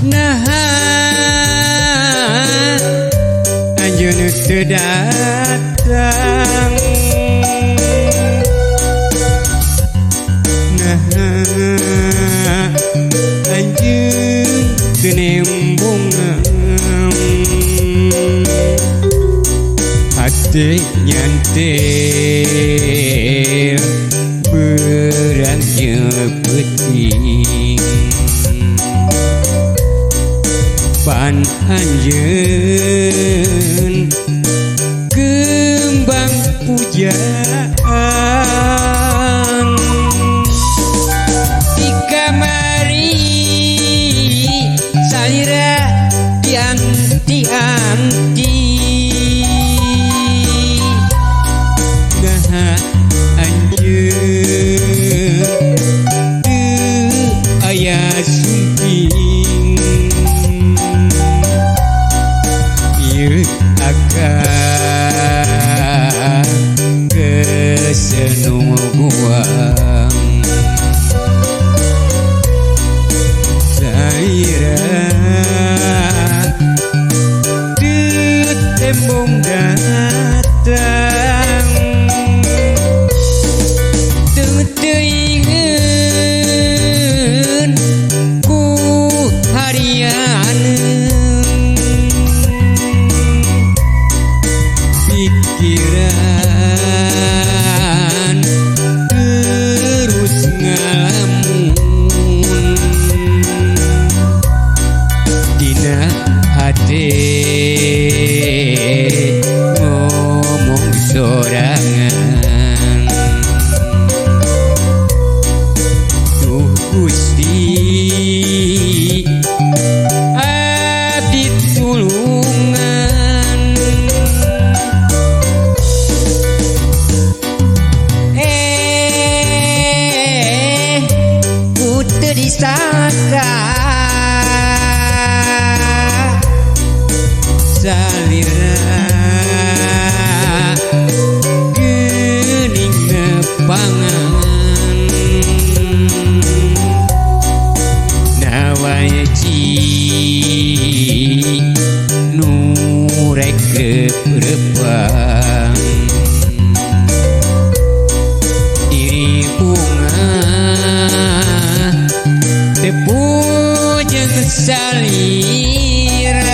Nah anjeun teu datang nah anjeun teu nembongan hati nyantel berang nyepeting pan anjeun kembang pujaan di kamari salira dianti-anti nah anjeun teu aya sumping akan kesenuguan Zaira tembong datang teuingeun ku harian pikiran terus ngalamun dina hati ngomong sorangan tuh Gusti abdi tulungan teu disangka salira geuning nepangan nawaya ci nu rek repang diri bunga tepujeng salira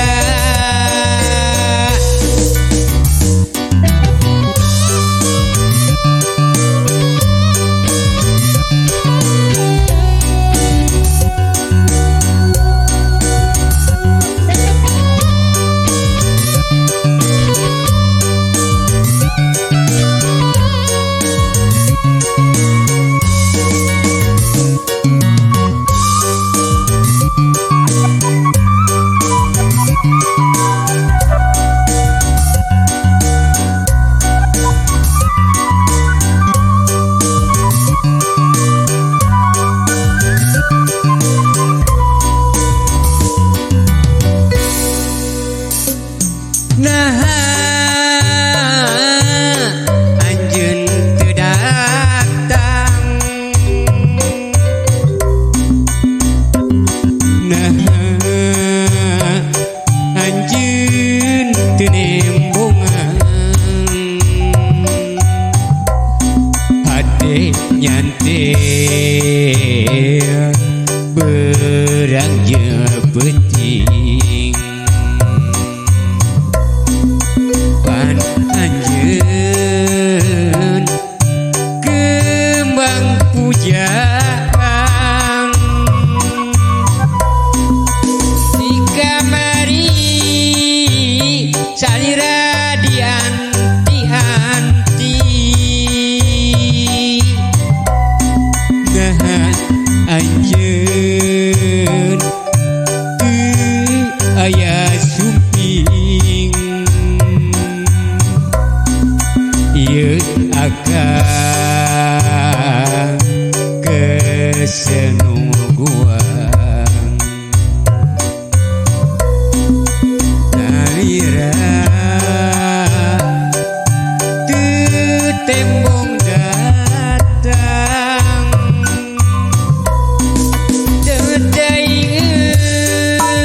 nah anjeun teu datang nah anjeun teu nembongan hade nyantel berang nyepeting pan anjeun kembang pujaan di kamari salira dianti-anti nah anjeun teu aya sumping ieu akan kesenuguan salira teu tembong datang teu daingeun